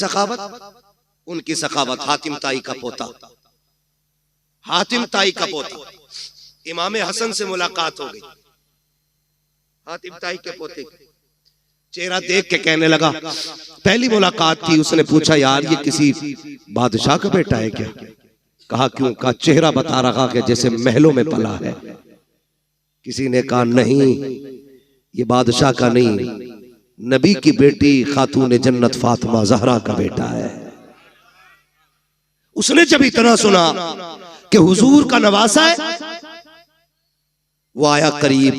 सखावत हातिम ताई का पोता, हातिम ताई का पोता इमाम हसन से मुलाकात हो गई। हातिम ताई के पोते चेहरा देख के कहने लगा, पहली मुलाकात थी, उसने पूछा यार ये किसी बादशाह का बेटा है क्या? कहा क्यों? कहा चेहरा बता रहा कि जैसे महलों में पला है। किसी ने कहा नहीं, ये बादशाह का नहीं, नबी की बेटी खातून जन्नत फातिमा ज़हरा का बेटा है। उसने जब इतना सुना कि हुजूर का नवासा है, वो आया करीब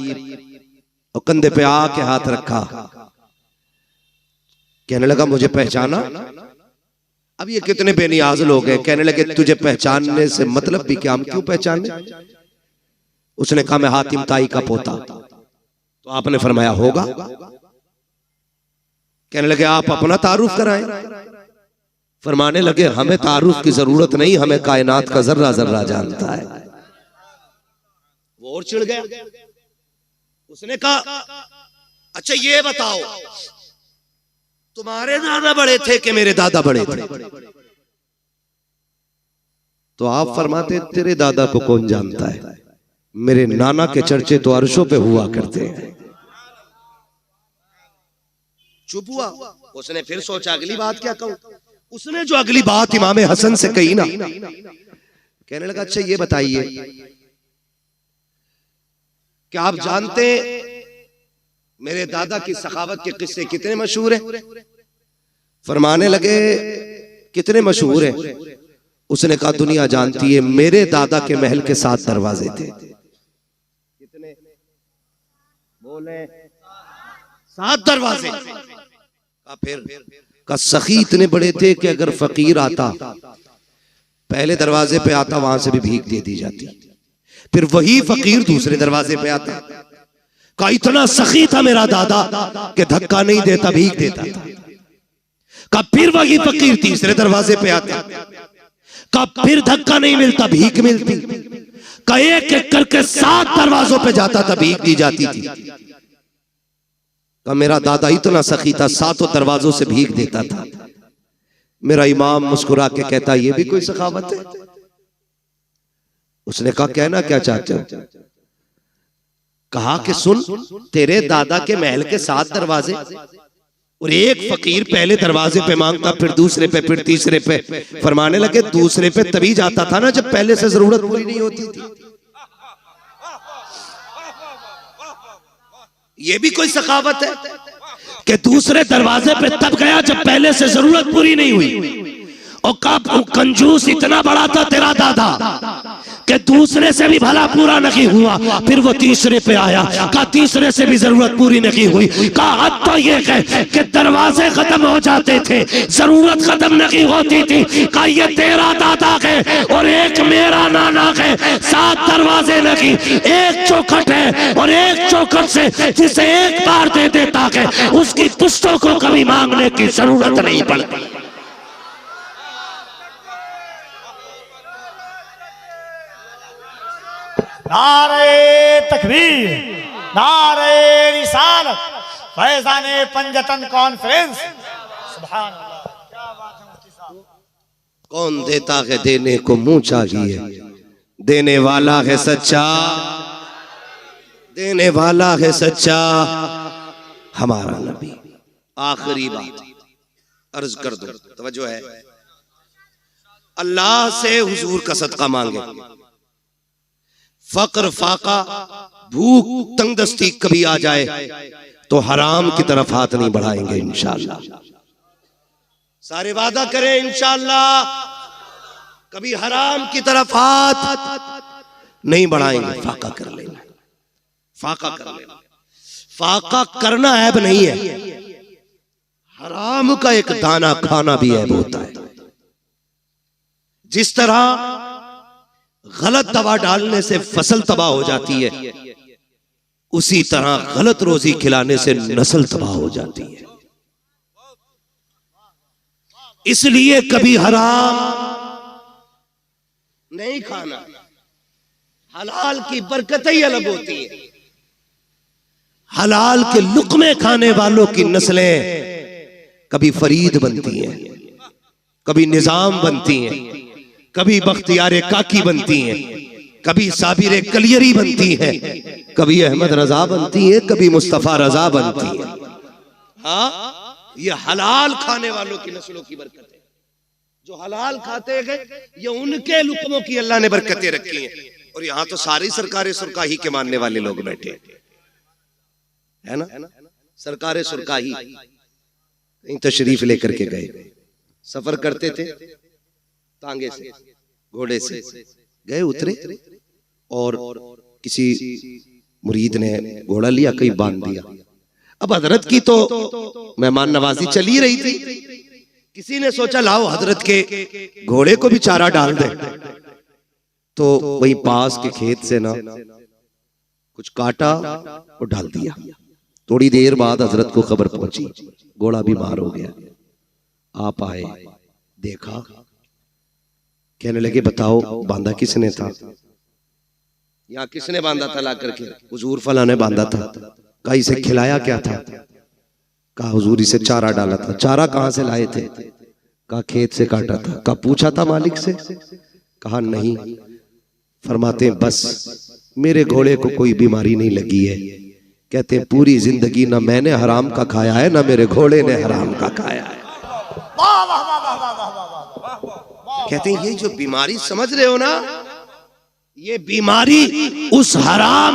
और कंधे पे आके हाथ रखा, कहने लगा मुझे पहचाना? अब ये कितने बेनियाज लोग हैं। कहने लगे तुझे पहचानने से मतलब भी क्या, हम क्यों पहचाने? उसने कहा मैं हातिम ताई का पोता। तो आपने फरमाया होगा। कहने लगे आप अपना तारुफ कराएं। फरमाने लगे हमें तारुफ की जरूरत नहीं, हमें कायनात का जर्रा जर्रा जानता है। वो और चिढ़ गया। उसने कहा अच्छा ये बताओ, तुम्हारे दादा बड़े थे कि मेरे दादा बड़े थे? तो आप फरमाते तेरे दादा को कौन जानता है, मेरे नाना के चर्चे तो अर्शों पे हुआ करते हैं। चुप हुआ। उसने फिर सोचा अगली बात क्या कहूं। उसने जो अगली बात इमाम हसन से कही ना, कहने लगा अच्छा ये बताइए क्या आप जानते मेरे दादा की सखावत के किस्से कितने मशहूर हैं? फरमाने लगे कितने मशहूर हैं? उसने कहा दुनिया जानती है, मेरे दादा के महल के 7 दरवाजे थे। कितने बोले? 7 दरवाजे। फिर का सखी इतने बड़े थे कि अगर फकीर आता पहले दरवाजे पे आता, वहां से भी भीख दे दी जाती। फिर वही फकीर दूसरे दरवाजे पे आता। का इतना सखी था मेरा दादा कि धक्का नहीं देता, भीख देता था। का फिर वही फकीर तीसरे दरवाजे पे आता। का फिर धक्का नहीं मिलता, भीख मिलती। का एक एक करके 7 दरवाजों पे जाता था, भीख दी जाती थी। का मेरा दादा इतना सखी था, 7 दरवाजों से भीख देता था। मेरा इमाम मुस्कुरा के कहता ये भी कोई सखावत है? उसने कहा कहना क्या चाहते हो? कहा कि सुन, तेरे दादा के महल के 7 दरवाजे और एक फकीर पहले दरवाजे पे मांगता, फिर दूसरे पे, फिर तीसरे पे। फरमाने लगे दूसरे पे तभी जाता था ना जब पहले से जरूरत पूरी नहीं होती थी। ये भी कोई सखावत है कि दूसरे दरवाजे पे तब गया जब पहले से जरूरत पूरी नहीं हुई। और कब कंजूस इतना बड़ा था तेरा दादा कि दूसरे से भी भला पूरा नहीं हुआ, फिर वो तीसरे पे आया, कहा तीसरे से भी जरूरत पूरी नहीं हुई। कहा हद तो ये है कि दरवाजे खत्म हो जाते थे, जरूरत खत्म नहीं होती थी। कहा ये तेरा दादा है और एक मेरा नाना है, 7 दरवाजे नहीं, एक चौखट है और एक चौखट से जिसे एक बार दे देता है उसकी पुश्तों को कभी मांगने की जरूरत नहीं पड़ती। नारे तकबीर, नारे रिसालत, फैज़ाने पंजतन कॉन्फ्रेंस। सुभान अल्लाह, क्या बात है मुफ्ती साहब। कौन देता है देने को मुंह चाहिए, देने वाला है सच्चा, देने वाला है सच्चा हमारा नबी। आखिरी बात अर्ज कर दो, तवज्जो है। अल्लाह से हुजूर का सदका मांगे। फक्र, फाका, भूख, तंगदस्ती कभी आ जाए तो हराम की तरफ हाथ नहीं बढ़ाएंगे इंशाअल्लाह। सारे वादा करें इंशाअल्लाह कभी हराम की तरफ हाथ नहीं बढ़ाएंगे। फाका कर लेना, फाका कर लेना। फाका करना ऐब नहीं है, हराम का एक दाना खाना भी ऐब होता है। जिस तरह गलत दवा डालने से फसल तबाह हो जाती है, उसी तरह गलत रोजी खिलाने से नस्ल तबाह हो जाती है। इसलिए कभी हराम नहीं खाना। हलाल की बरकत ही अलग होती है। हलाल के लुक्मे खाने वालों की नस्लें कभी फरीद बनती हैं, कभी निजाम बनती हैं, कभी बख्तियारे काकी बनती हैं, कभी साबिरे कलियरी बनती है, कभी अहमद रजा बनती है, कभी मुस्तफा रजा बनती है। हाँ, ये हलाल खाने वालों की नस्लों की बरकत है। जो हलाल खाते गए ये उनके लुक्मों की अल्लाह ने बरकतें रखी हैं। और यहाँ तो सारी सरकारें सुरकाही के मानने वाले लोग बैठे है ना। सरकारें सुरकाही कहीं तशरीफ लेकर के गए, सफर करते थे, तांगे से, घोड़े से गए, उतरे और किसी मुरीद ने घोड़ा लिया, कहीं बांध दिया। अब हजरत की तो मेहमान नवाजी चली रही थी। किसी ने सोचा लाओ हजरत के घोड़े को भी चारा डाल दे। तो वही पास के खेत से ना कुछ काटा और डाल दिया। थोड़ी देर बाद हजरत को खबर पहुंची, घोड़ा बीमार हो गया। आप आए, देखा, कहने लगे बताओ बांधा किसने था? यहाँ किसने बांधा था ला करके? हुजूर फला ने बांधा था। कहा इसे खिलाया क्या था? कहा हुजूर इसे चारा डाला था। चारा कहाँ से लाए थे? कहा खेत से काटा था। कहा पूछा था मालिक से? कहा नहीं। फरमाते बस मेरे घोड़े को कोई बीमारी नहीं लगी है। कहते पूरी जिंदगी ना मैंने हराम का खाया है ना मेरे घोड़े ने हराम का खाया है। कहते हैं ये जो बीमारी समझ रहे हो ना, ये बीमारी उस हराम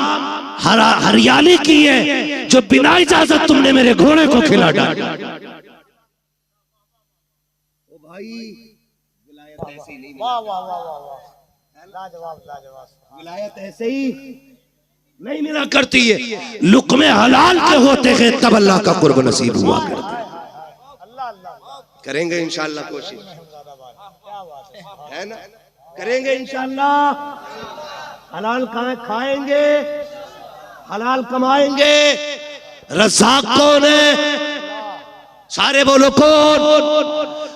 हरियाली की है जो बिना इजाजत तुमने मेरे घोड़े को खिला डाला। ओ भाई विलायत ऐसे ही नहीं, वाह वाह वाह वाह, लाजवाब लाजवाब, विलायत ऐसे ही नहीं मिला करती है। लुक्मे हलाल के होते हैं तब अल्लाह का कुर्ब नसीब हुआ करता है। करेंगे इंशाअल्लाह कोशिश, है ना? करेंगे इंशाअल्लाह। हलाल खाएंगे, हलाल कमाएंगे। रज़ाक कौन है? सारे बोलो कौन?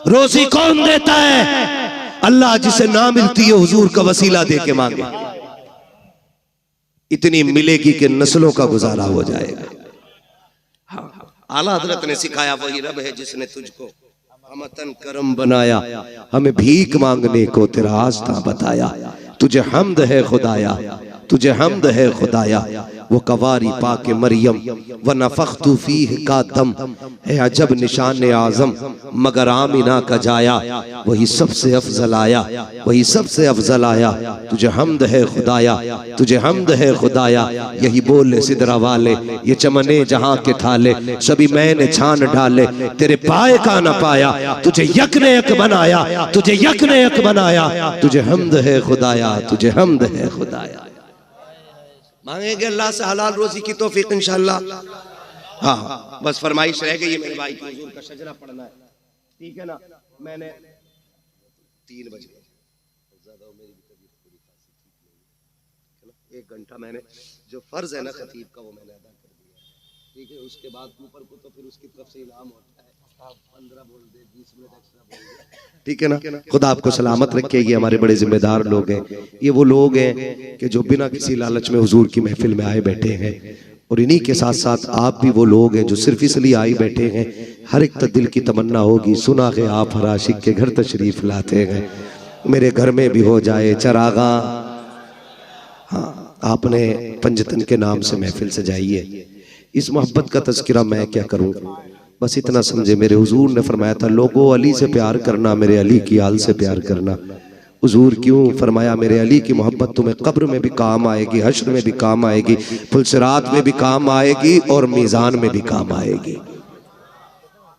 रोजी कौन देता है? अल्लाह। जिसे ना मिलती है हुजूर का वसीला दे के मांगे, इतनी मिलेगी कि नस्लों का गुजारा हो जाएगा। हाँ, आला हजरत ने सिखाया वही रब है जिसने तुझको हमतन करम बनाया, हमें भीख मांगने को तेरा रास्ता बताया। तुझे हम्द है खुदाया, तुझे हम्द है खुदाया, वो कवारी पाके मरियम व नफख्तु फीह का दम, है अजब निशान आज़म मगर आमिना का जाया, वही सबसे अफजल आया, वही सबसे अफजल आया। तुझे हमद है खुदाया, तुझे हमद है खुदाया, यही बोले सिदरा वाले, ये चमने जहां के ठाले, सभी मैंने छान डाले, तेरे पाए का न पाया, तुझे यक ने यक बनाया, तुझे यक ने यक बनाया, तुझे हमद है खुदाया, तुझे हमद है खुदाया। मांगेंगे अल्लाह से हलाल रोजी की तौफीक इंशाअल्लाह। हाँ बस फरमाइश रह गई है मेरे भाई की, हुजूर का शजरा पढ़ना है, ठीक है ना। मैंने 3 बजे ज्यादा मेरी भी तबीयत थोड़ी खांसी ठीक नहीं है, 1 घंटा मैंने जो फर्ज है ना खतीब का वो मैंने अदा कर दिया, ठीक है। उसके बाद ऊपर को तो फिर उसकी तरफ से इनाम होता है, 15 बोल दे, 20 मिनट एक्स्ट्रा बोल दे, ठीक है ना। खुदा आपको सलामत रखे। ये हमारे बड़े जिम्मेदार लोग हैं, ये वो लोग हैं कि जो बिना किसी लालच में हुजूर की महफिल में आए बैठे हैं, और इन्हीं के साथ साथ आप भी वो लोग हैं जो सिर्फ इसलिए आए बैठे हैं। हर एक दिल की तमन्ना होगी, सुना है आप हर आशिक के घर तशरीफ लाते हैं, मेरे घर में भी हो जाए चरागा। हाँ आपने पंजतन के नाम से महफिल सजाइए, इस मोहब्बत का तज़किरा मैं क्या करूं, बस इतना समझे। मेरे हुजूर ने फरमाया था, लोगों अली से प्यार करना, मेरे अली की आल से प्यार करना। हुजूर क्यों फरमाया, मेरे अली की मोहब्बत तुम्हें कब्र में भी काम आएगी, हश्र में भी काम आएगी, फुलसिरात में भी काम आएगी, और मीज़ान में भी काम आएगी।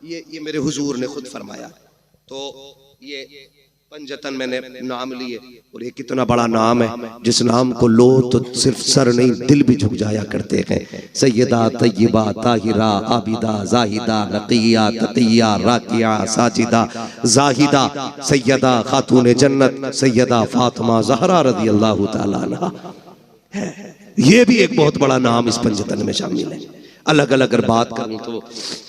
ये मेरे हुजूर ने खुद फरमाया। तो ये पंजतन मैंने नाम लिए, और ये कितना बड़ा नाम है, जिस नाम को लो तो सिर्फ सर नहीं दिल भी झुक जाया करते हैं। सैयदा तय्यबा ताहिरा आबिदा जाहिदा नकिया तकिया राकिया साजिदा जाहिदा सैयदा खातून जन्नत सैयदा फातिमा ज़हरा रज़ी अल्लाह ताला अन्हा। ये भी एक बहुत बड़ा नाम इस पंजतन में शामिल है। अलग अलग अगर बात करूं तो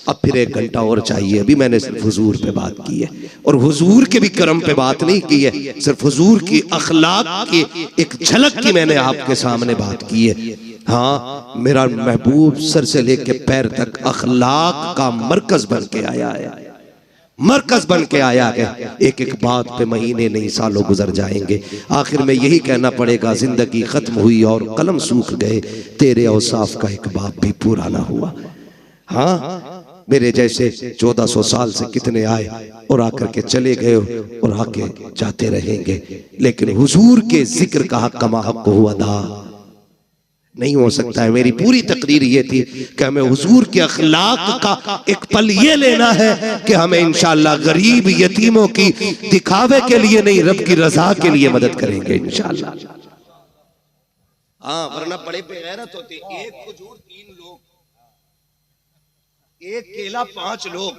अब फिर 1 घंटा और चाहिए। अभी मैंने सिर्फ हुजूर पे बात की है, और हुजूर के भी करम पे बात नहीं की है, सिर्फ हुजूर की अखलाक की एक झलक की मैंने आपके सामने बात की है। हाँ मेरा महबूब सर से लेके पैर तक अखलाक का मरकज बन के आया है, मरकज बन के आया है। एक एक बात पे महीने नहीं सालों गुजर जाएंगे, आखिर में यही कहना पड़ेगा, जिंदगी खत्म हुई और कलम सूख गए, तेरे औसाफ का एक बाप भी पूरा ना हुआ। हाँ मेरे जैसे 1400 साल से कितने आए और आकर के चले गए और आके जाते रहेंगे, लेकिन हुजूर के जिक्र का हक कमा हक हुआ अदा नहीं हो सकता है। मेरी पूरी तकरीर ये थी कि हमें हुजूर के अखलाक का एक पल ये लेना है कि हमें इंशाअल्लाह गरीब यतीमों की दिखावे के लिए नहीं, रब की रजा के लिए मदद करेंगे इंशाअल्लाह। हाँ वरना बड़े बेगैरत होते, एक खजूर 3 लोग, एक केला 5 लोग।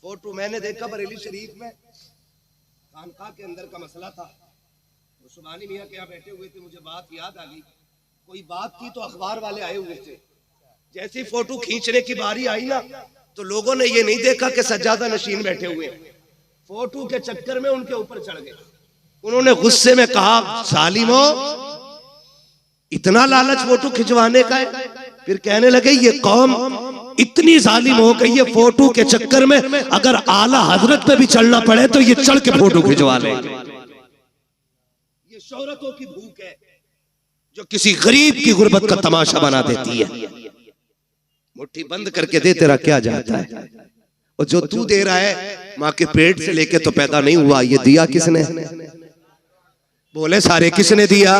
फोटो मैंने देखा बरेली शरीफ में, खानकाह के अंदर का मसला था, सुभानी मियां के यहाँ बैठे हुए थे, मुझे बात याद आ गई। कोई बात थी तो अखबार वाले आए हुए थे, जैसे ही फोटो खींचने की बारी आई ना तो लोगों ने ये नहीं देखा कि सज्जादा नशीन बैठे हुए, फोटो के चक्कर में उनके ऊपर चढ़ गए। उन्होंने गुस्से में कहा, सालिमो इतना लालच फोटो खिंचवाने का है। फिर कहने लगे ये कौम इतनी जालिम हो गई है, फोटो के चक्कर में अगर आला हजरत पे भी चलना पड़े तो ये चढ़ के फोटो खिंचवा लेंगे। शोहरतों की भूख है जो किसी गरीब की गुर्बत का तमाशा बना देती है। मुट्ठी बंद करके दे, तेरा क्या जाता है, और जो तू दे रहा है माँ के पेट से लेके तो पैदा नहीं हुआ, ये दिया किसने? बोले सारे किसने दिया?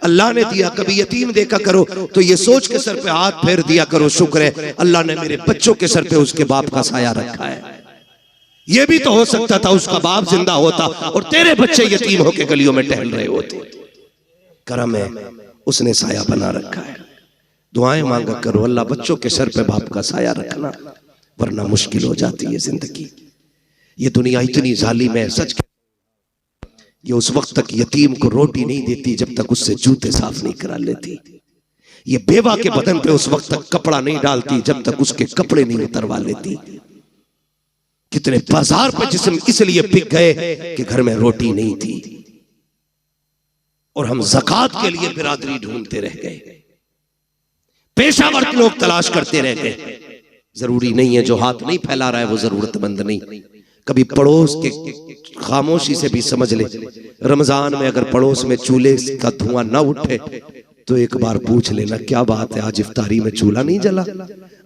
अल्लाह ने दिया। कभी यतीम देखा करो तो ये सोच के सर पे हाथ फेर दिया करो, शुक्र है अल्लाह ने मेरे बच्चों के सर पे उसके बाप का साया रखा है। ये भी तो हो सकता था उसका बाप जिंदा होता और तेरे बच्चे यतीम होके गलियों में टहल रहे होते। करम है उसने साया बना रखा है। दुआएं मांगा करो, अल्लाह बच्चों के सर पे बाप का साया रखना, वरना मुश्किल हो जाती है जिंदगी। ये दुनिया इतनी जालिम है, सच ये उस वक्त तक यतीम को रोटी नहीं देती जब तक उससे जूते साफ नहीं करा लेती। ये बेवा के बदन पे उस वक्त तक कपड़ा नहीं डालती जब तक उसके कपड़े नहीं उतरवा लेती। कितने बाजार पे जिस्म इसलिए बिक गए कि घर में रोटी नहीं थी, और हम ज़कात के लिए बिरादरी ढूंढते रह गए, पेशावर लोग तलाश करते रह गए। जरूरी नहीं है जो हाथ नहीं फैला रहा है वो जरूरतमंद नहीं, कभी पड़ोस के खामोशी से भी समझ ले, रमजान में अगर पड़ोस में चूल्हे का धुआं ना उठे तो एक बार पूछ लेना क्या बात है, आज इफ्तारी में चूल्हा नहीं जला,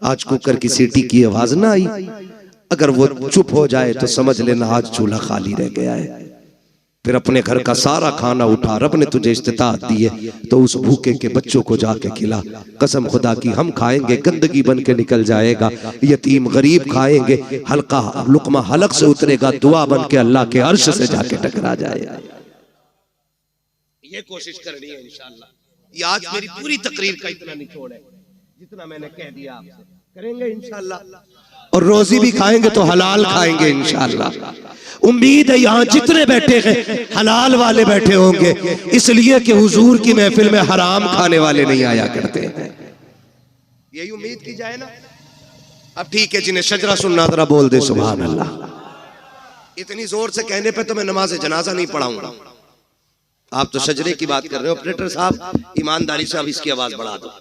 आज कुकर की सीटी की आवाज ना आई। अगर वो चुप हो जाए तो समझ लेना आज चूल्हा खाली रह गया है। फिर अपने घर का सारा खाना उठा, रब ने तुझे इस्तिताअत दी है तो उस भूखे के बच्चों को जाके खिला। कसम खुदा की हम खाएंगे गंदगी बन के निकल जाएगा, यतीम गरीब खाएंगे हल्का लुकमा हलक से उतरेगा, दुआ बन के अल्लाह के अर्श से जाके टकरा जाएगा। ये कोशिश करनी है इंशाअल्लाह। ये आज मेरी पूरी तकरीर का इतना निचोड़ है, जितना मैंने कह दिया आपसे करेंगे इंशाअल्लाह। और रोजी भी खाएंगे तो हलाल खाएंगे इंशाअल्लाह। उम्मीद है यहाँ जितने बैठे हैं हलाल वाले बैठे होंगे, इसलिए कि हुजूर की महफिल में हराम खाने वाले नहीं आया करते हैं। यही उम्मीद की जाए ना। अब ठीक है, जिन्हें शजरा सुनना जरा बोल दे सुभान अल्लाह। इतनी जोर से कहने पे तो मैं नमाज जनाजा नहीं पढ़ाऊंगा। आप तो शजरे की बात कर रहे हो। ऑपरेटर साहब ईमानदारी से अब इसकी आवाज बढ़ा दो।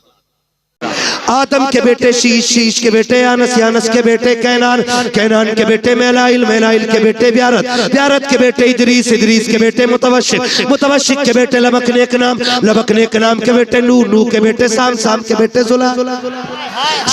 आदम के बेटे शीश, शीश के बेटे यानस, यानस के बेटे कैनान, कैनान के बेटे मेलाइल, मेलाइल के बेटे ब्यारत, ब्यारत के बेटे इदरीस, इदरीस के बेटे मुतवशिक, मुतवशिक के बेटे लबक नेक नाम, लबक नेक नाम के बेटे नू, नू के बेटे साम, साम के बेटे जुला,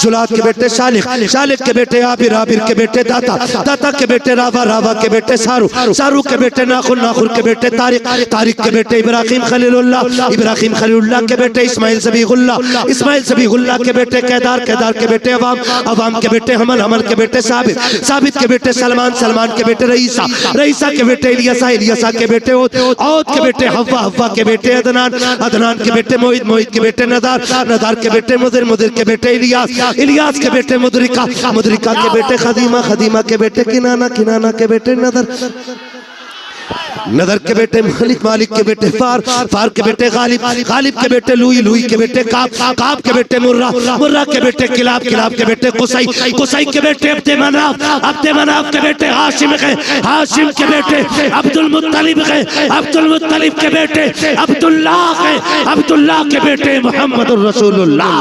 जुलात के बेटे शालिक, शालिक के बेटे आबिर, आबिर के बेटे दाता, दाता के बेटे रावा, रावा के बेटे सारू, सारू के बेटे नाखुन, नाखुन के बेटे तारिक, तारिक के बेटे इब्राहिम खलीलुल्लाह, इब्राहिम खलीलुल्लाह के बेटे इस्माइल ज़बीहुल्लाह, इस्माइल ज़बीहुल्लाह के बेटे कैदार, कैदार के बेटे अवाम, अवाम के बेटे हमल, हमल के बेटे साबित, साबित के बेटे सलमान, सलमान के बेटे रईसा, रईसा के बेटे इलियासा, इलियासा के बेटे औद, औद के बेटे हव्वा, हव्वा के बेटे अदनान, अदनान के बेटे मोहित, मोहित के बेटे नदार, नदार के बेटे मुदिर, मुदिर के बेटे इलियास, इलियास के बेटे मुदरिका, मुदरिका के बेटे खदीमा, खदीमा के बेटे किनाना, किनाना के बेटे नदर, नदर के बेटे मालिक, मालिक के बेटे फार, फार के बेटे गालिब, गालिब के बेटे लुई, लुई के बेटे काब, काब के बेटे मुर्रा, मुर्रा के बेटे किलाब, किलाब के बेटे कुसई, कुसई के बेटे अब्दे मनाफ, अब्दे मनाफ के बेटे हाशिम गए, हाशिम के बेटे अब्दुल मुत्तलिब गए, अब्दुल मुत्तलिब के बेटे अब्दुल्लाह गए, अब्दुल्लाह के बेटे मोहम्मदुर रसूलुल्लाह।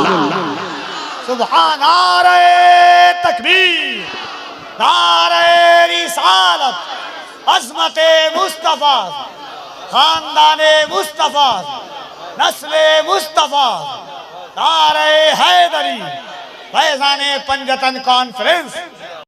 सुभान नारे तकबीर, नारे रिसालत, अज़मते मुस्तफ़ा, खानदाने मुस्तफ़ा, नस्ले मुस्तफ़ा, नारे हैदरी, फैज़ाने पंजतन कॉन्फ्रेंस।